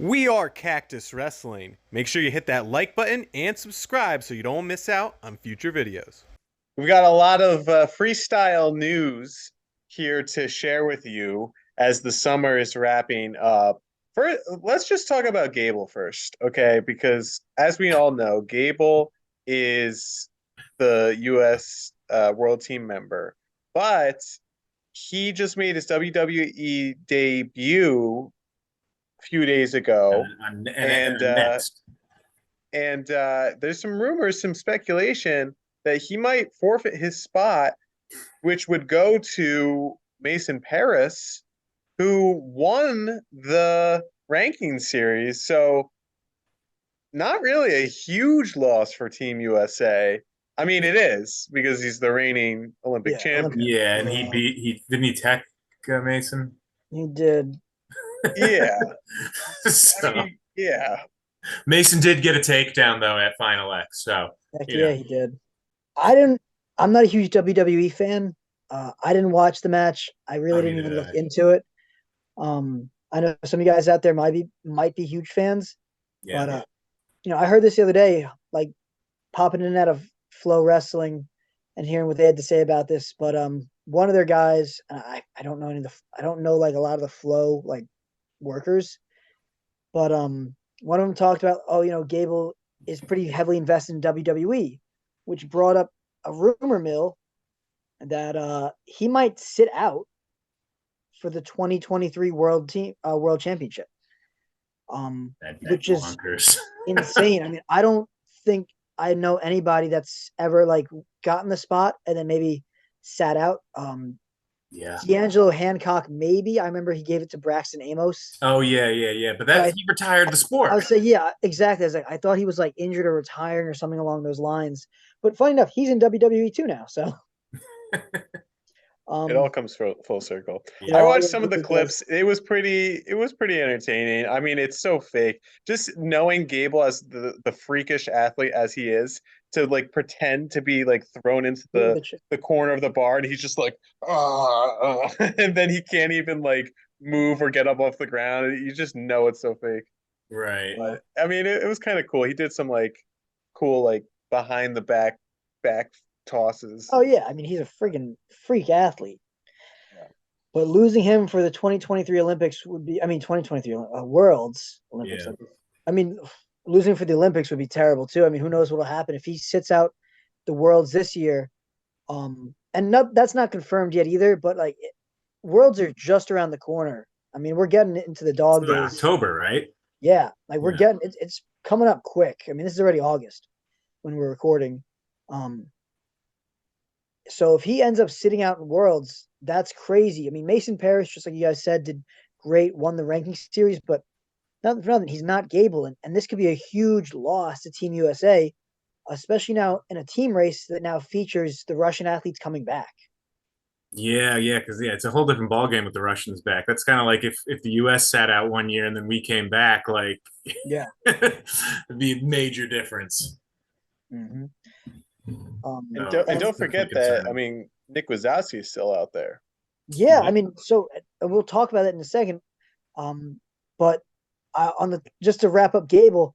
We are Cactus Wrestling. Make sure you hit that like button and subscribe so you don't miss out on future videos. We've got a lot of freestyle news here to share with you as the summer is wrapping up. First, let's just talk about Gable first, okay? Because as we all know, Gable is the U.S. World Team member, but he just made his WWE debut a few days ago, and next. There's some rumors, some speculation that he might forfeit his spot, which would go to Mason Paris, who won the ranking series. So not really a huge loss for Team USA. I mean, it is because he's the reigning Olympic champion. Yeah, and he didn't he tech Mason? He did. Yeah. So, I mean, yeah. Mason did get a takedown though at Final X. So Heck yeah, he did. I'm not a huge WWE fan. I didn't watch the match. I really didn't even look into it. I know some of you guys out there might be huge fans. Yeah. But I heard this the other day, like popping in and out of Flow Wrestling and hearing what they had to say about this. But one of their guys, I don't know I don't know like a lot of the Flow like workers, but one of them talked about, Gable is pretty heavily invested in WWE, which brought up a rumor mill that he might sit out for the 2023 World Championship. Which is insane. I mean, I don't think I know anybody that's ever like gotten the spot and then maybe sat out. Yeah. D'Angelo Hancock, maybe. I remember he gave it to Braxton Amos. Oh yeah. But he retired the sport. I would say, yeah, exactly. I thought he was like injured or retiring or something along those lines. But funny enough, he's in WWE too now. So it all comes full circle. Yeah. I watched some of the clips. It was pretty entertaining. I mean, it's so fake. Just knowing Gable as the freakish athlete as he is, to like pretend to be like thrown into the corner of the bar, and he's just like, and then he can't even like move or get up off the ground. You just know it's so fake. Right. But, I mean, it was kind of cool. He did some like cool like behind the back tosses. Oh yeah, I mean he's a friggin' freak athlete. Yeah. But losing him for the 2023 Olympics would be, 2023 Worlds Olympics. Yeah. I mean, losing for the Olympics would be terrible too. I mean, who knows what'll happen if he sits out the Worlds this year? That's not confirmed yet either. But like, Worlds are just around the corner. I mean, we're getting into the dog days. October, right? Yeah, like we're getting it's coming up quick. I mean, this is already August when we're recording. So if he ends up sitting out in Worlds, that's crazy. I mean, Mason Paris, just like you guys said, did great, won the ranking series, but nothing for nothing. He's not Gable, and this could be a huge loss to Team USA, especially now in a team race that now features the Russian athletes coming back. Yeah, because it's a whole different ballgame with the Russians back. That's kind of like if the U.S. sat out one year and then we came back, like yeah, it'd be a major difference. Mm-hmm. And don't forget that, I mean, Nick Wazowski is still out there. Yeah, I mean, so we'll talk about that in a second. But just to wrap up Gable,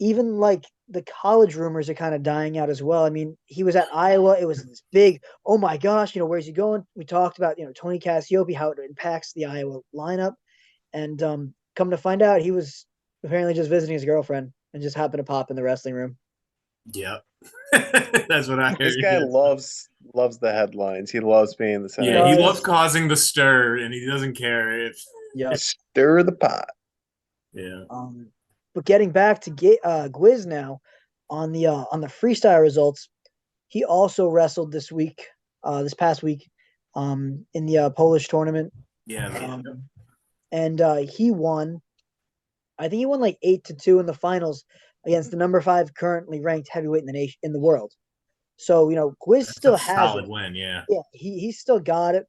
even like the college rumors are kind of dying out as well. I mean, he was at Iowa. It was this big, oh my gosh, where's he going? We talked about, Tony Cassiope, how it impacts the Iowa lineup. And come to find out, he was apparently just visiting his girlfriend and just happened to pop in the wrestling room. Yep. That's what I heard. This guy loves the headlines. He loves being the center. Yeah, he loves causing the stir, and he doesn't care if stir the pot. Yeah. But getting back to Gwiz now, on the freestyle results, he also wrestled this past week, in the Polish tournament. Yeah. And he won. I think he won like 8-2 in the finals against the number 5 currently ranked heavyweight in the world. So Gwiz still has solid win. Yeah. Yeah, he's still got it.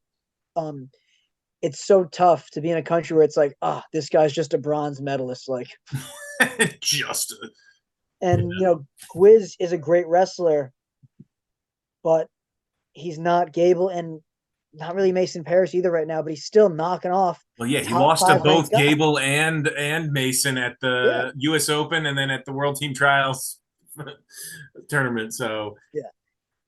It's so tough to be in a country where it's like, this guy's just a bronze medalist, like. And Gwiz is a great wrestler, but he's not Gable. And not really Mason Parris either right now, but he's still knocking off. Well, yeah, he top lost to 5 both ranked guys. Gable and Mason at Yeah. the U.S. Open and then at the World Team Trials tournament. So Yeah.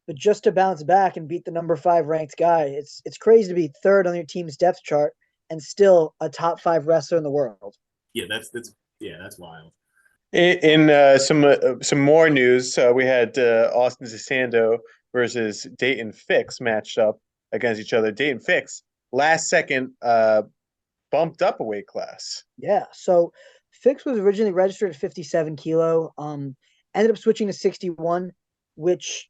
But just to bounce back and beat the number 5 ranked guy, it's crazy to be third on your team's depth chart and still a top 5 wrestler in the world. yeah, that's wild. In some more news, we had Austin Desanto versus Dayton Fix matched up against each other. Dayton Fix last second bumped up a weight class. Yeah. So Fix was originally registered at 57 kilo. Ended up switching to 61, which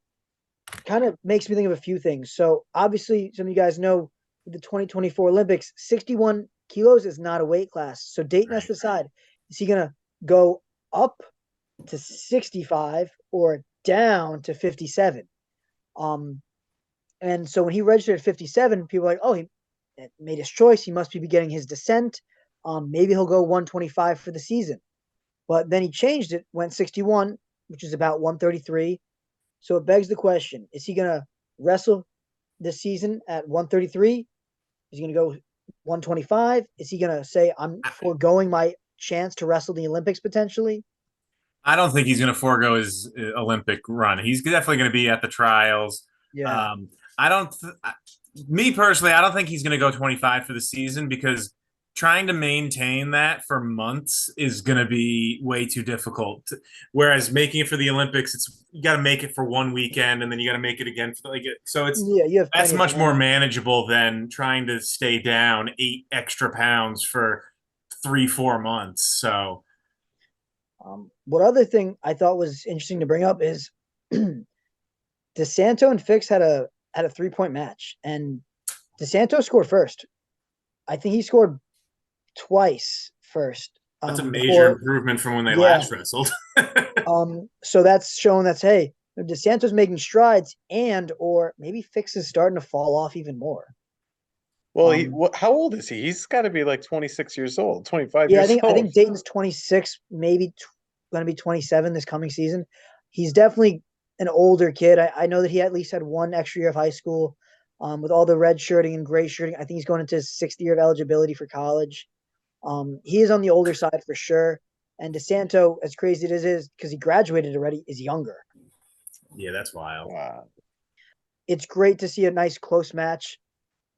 kind of makes me think of a few things. So obviously, some of you guys know the 2024 Olympics, 61 kilos is not a weight class. So Dayton has to decide, is he going to go up to 65 or down to 57? And so when he registered at 57, people were like, oh, he made his choice. He must be getting his descent. Maybe he'll go 125 for the season. But then he changed it, went 61, which is about 133. So it begs the question, is he going to wrestle this season at 133? Is he going to go 125? Is he going to say, I'm foregoing my chance to wrestle the Olympics potentially? I don't think he's going to forego his Olympic run. He's definitely going to be at the trials. Yeah. Me personally, I don't think he's going to go 25 for the season because trying to maintain that for months is going to be way too difficult. Whereas making it for the Olympics, you got to make it for one weekend and then you got to make it again for that's much more manageable than trying to stay down 8 extra pounds for 3-4 months. So, what other thing I thought was interesting to bring up is Desanto and Fix had a 3-point match, and Desanto scored first. I think he scored twice first. That's a major improvement from when they last wrestled. So that's showing hey, Desanto's making strides, and or maybe Fix is starting to fall off even more. Well, how old is he? He's got to be like 26 years old, 25 years old. I think Dayton's 26, maybe going to be 27 this coming season. He's definitely an older kid. I know that he at least had 1 extra year of high school. With all the red shirting and gray shirting, I think he's going into his 6th year of eligibility for college. He is on the older side for sure. And Desanto, as crazy as it is, because he graduated already, is younger. Yeah, that's wild. Wow. It's great to see a nice close match.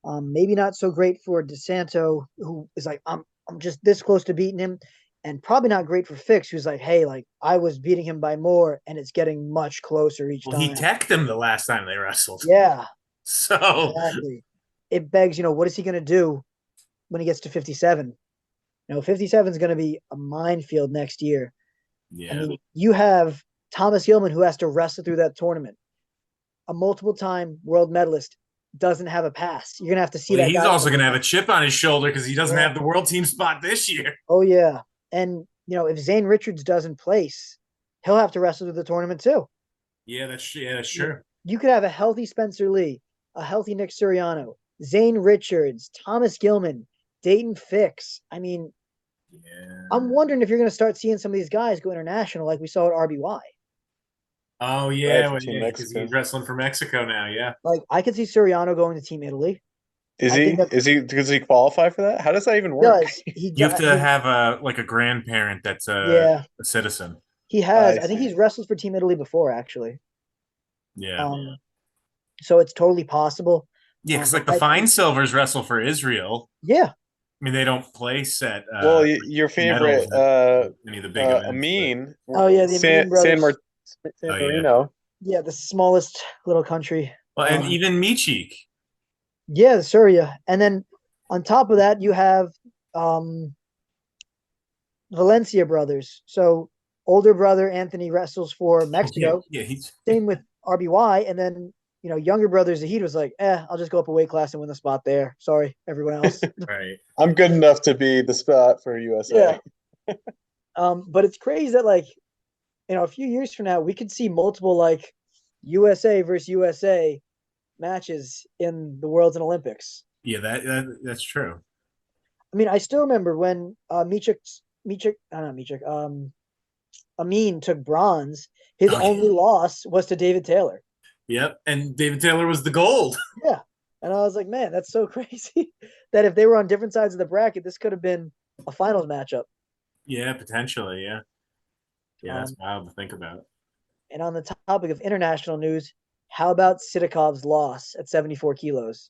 Maybe not so great for Desanto, who is like, I'm just this close to beating him. And probably not great for Fix, who's like, hey, like I was beating him by more, and it's getting much closer each time. He teched him the last time they wrestled. Yeah. So exactly. It begs, what is he going to do when he gets to 57? 57 is going to be a minefield next year. Yeah. I mean, you have Thomas Gilman, who has to wrestle through that tournament. A multiple-time world medalist doesn't have a pass. You're going to have to see that. He's also going to have a chip on his shoulder because he doesn't have the world team spot this year. Oh, yeah. And, if Zane Richards doesn't place, he'll have to wrestle through the tournament too. Yeah, that's true. You could have a healthy Spencer Lee, a healthy Nick Suriano, Zane Richards, Thomas Gilman, Dayton Fix. I mean, I'm wondering if you're going to start seeing some of these guys go international like we saw at RBY. Oh, yeah, because he's wrestling for Mexico now, yeah. Like, I could see Suriano going to Team Italy. Does he qualify for that? How does that even work? You have to have a grandparent that's a citizen. He has. I think he's wrestled for Team Italy before, actually. Yeah. So it's totally possible. Yeah, because the Fine Silvers wrestle for Israel. Yeah. I mean, they don't place at. Your favorite, any of the big events, Amin. Oh yeah, the Amin brothers. San Marino. Yeah, the smallest little country. Well, and even Michik. Yeah, Syria, and then on top of that, you have Valencia brothers. So older brother Anthony wrestles for Mexico. Yeah, he's same with RBY, and then younger brother Zahid was like, I'll just go up a weight class and win the spot there. Sorry, everyone else. Right. I'm good enough to be the spot for USA. Yeah. But it's crazy that a few years from now we could see multiple USA versus USA matches in the Worlds and Olympics. Yeah, that's true. I mean, I still remember when Amin took bronze. His only loss was to David Taylor. Yep, and David Taylor was the gold. Yeah, And I was like, man, that's so crazy that if they were on different sides of the bracket, this could have been a finals matchup. Yeah, potentially. Yeah, yeah, that's Um, wild to think about. and on the topic of international news, how about Sidakov's loss at 74 kilos?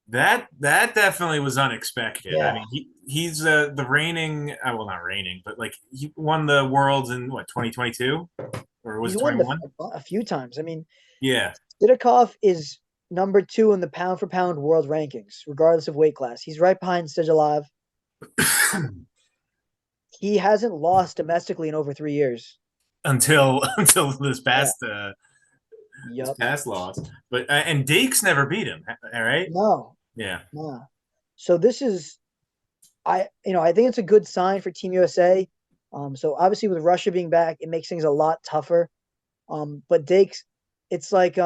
That definitely was unexpected. I Yeah, mean, he's the reigning, well, not reigning, but like he won the worlds in what 2022 or was he's it won 21? a few times. I mean, Yeah, Sidakov is number 2 in the pound for pound world rankings, regardless of weight class. He's right behind Sijalov. He hasn't lost domestically in over 3 years. until Yeah. this Yup. past loss. But and Dake's never beat him. All right. No. Yeah. No. So this is I think it's a good sign for Team USA. So obviously with Russia being back, it makes things a lot tougher. But Dake's, it's like it's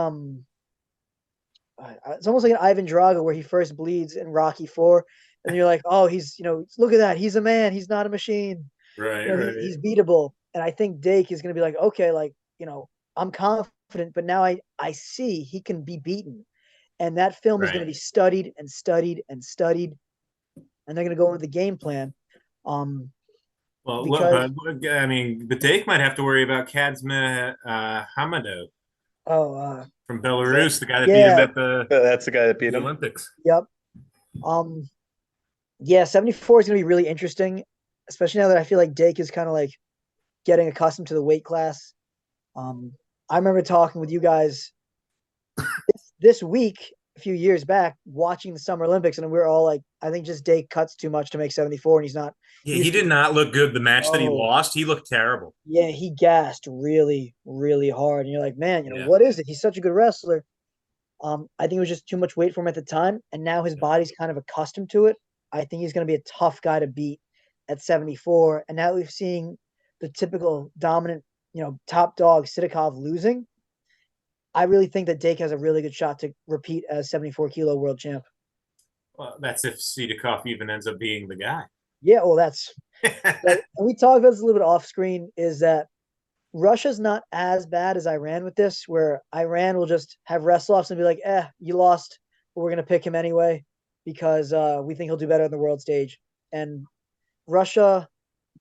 almost like an Ivan Drago where he first bleeds in Rocky 4, and you're like, oh, he's look at that, he's a man, he's not a machine. Right. He's beatable. And I think Dake is going to be like, okay, like I'm confident, but now I see he can be beaten, and that film is going to be Right. studied and studied and studied, and they're going to go into the game plan. Um, Well, because I mean, but Dake might have to worry about Kadzma Hamado oh from Is that Belarus, the guy that beat him yeah, at that's the guy that beat the him? Olympics. yep. Um, yeah, 74 is going to be really interesting, especially now that I feel like Dake is kind of like getting accustomed to the weight class. Um, I remember talking with you guys this week a few years back watching the Summer Olympics, and we were all like, I think just Dake cuts too much to make 74, and he's not. Yeah, He he was did not look good. The match that he oh lost, he looked terrible. yeah, he gassed really really hard, and you're like, man, Yeah. what is it? He's such a good wrestler. I think it was just too much weight for him at the time, and now his body's kind of accustomed to it. I think he's going to be a tough guy to beat at 74, and now we've seen the typical dominant, top dog Sidakov losing. I really think that Dake has a really good shot to repeat as 74 kilo world champ. Well, that's if Sidakov even ends up being the guy. Yeah, well, that's like, and we talked about this a little bit off screen. Is that Russia's not as bad as Iran with this, where Iran will just have wrestle offs and be like, you lost, but we're going to pick him anyway because we think he'll do better on the world stage. And Russia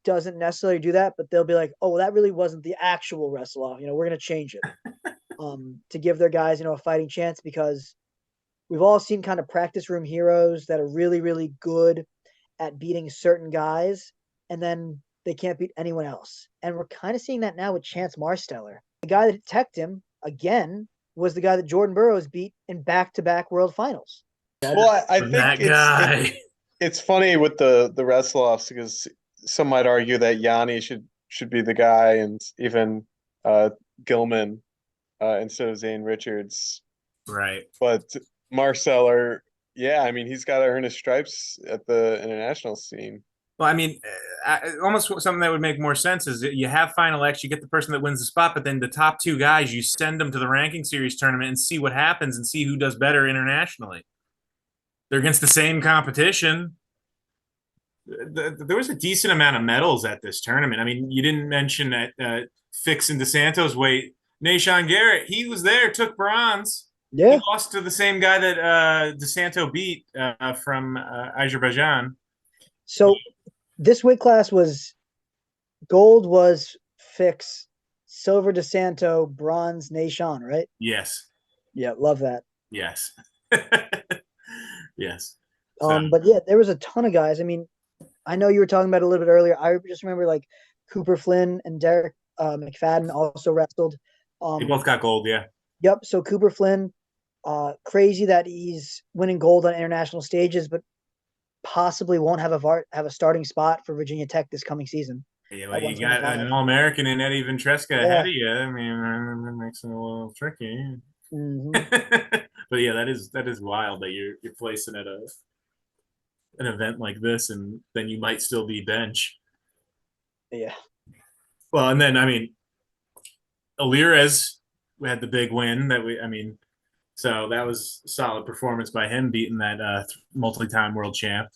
doesn't necessarily do that, but they'll be like, oh, well, that really wasn't the actual wrestle off. We're going to change it to give their guys, a fighting chance, because we've all seen kind of practice room heroes that are really, really good at beating certain guys, and then they can't beat anyone else. And we're kind of seeing that now with Chance Marsteller. The guy that attacked him again was the guy that Jordan Burroughs beat in back-to-back world finals. Well, I From think that guy. it's funny with the wrestle offs because some might argue that Yanni should be the guy, and even Gilman instead of Zane Richards. Right. But Marceller, yeah, I mean he's got to earn his stripes at the international scene. Well, I mean, almost something that would make more sense is that you have Final X, you get the person that wins the spot, but then the top two guys, you send them to the ranking series tournament and see what happens and see who does better internationally. They're against the same competition. There was a decent amount of medals at this tournament. I mean, you didn't mention that Fix and Desanto's weight. Nahshon Garrett, he was there, took bronze. Yeah. He lost to the same guy that Desanto beat from Azerbaijan. So this weight class was gold was Fix, silver Desanto, bronze Nahshon, right? Yes. Yeah, love that. Yes. Yes. But yeah, there was a ton of guys. I mean, I know you were talking about it a little bit earlier. I just remember like Cooper Flynn and Derek McFadden also wrestled. They both got gold, yeah. Yep. So Cooper Flynn, crazy that he's winning gold on international stages, but possibly won't have a starting spot for Virginia Tech this coming season. Yeah, well, you got an All-American in Eddie Ventresca ahead of you. I mean, that makes it a little tricky. Mm-hmm. But yeah, that is wild that you're placing at an event like this, and then you might still be bench. Yeah. Well, and then I mean, Alirez had the big win so that was a solid performance by him beating that multi-time world champ.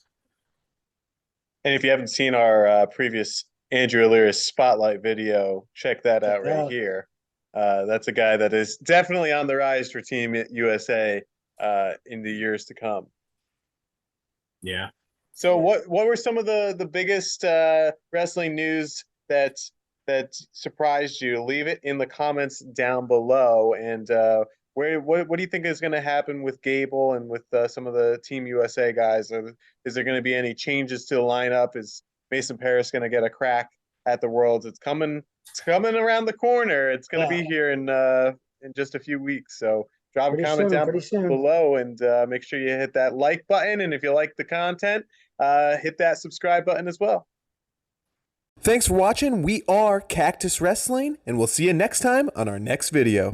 And if you haven't seen our previous Andrew Alirez spotlight video, check that out right here. That's a guy that is definitely on the rise for Team USA. in the years to come. Yeah. So what were some of the biggest wrestling news that surprised you? Leave it in the comments down below. And what do you think is going to happen with Gable and with some of the Team USA guys? Is there going to be any changes to the lineup? Is Mason Paris going to get a crack at the Worlds? It's coming around the corner. It's going to be here in just a few weeks. So drop a comment down below and make sure you hit that like button. And if you like the content, hit that subscribe button as well. Thanks for watching. We are Cactus Wrestling, and we'll see you next time on our next video.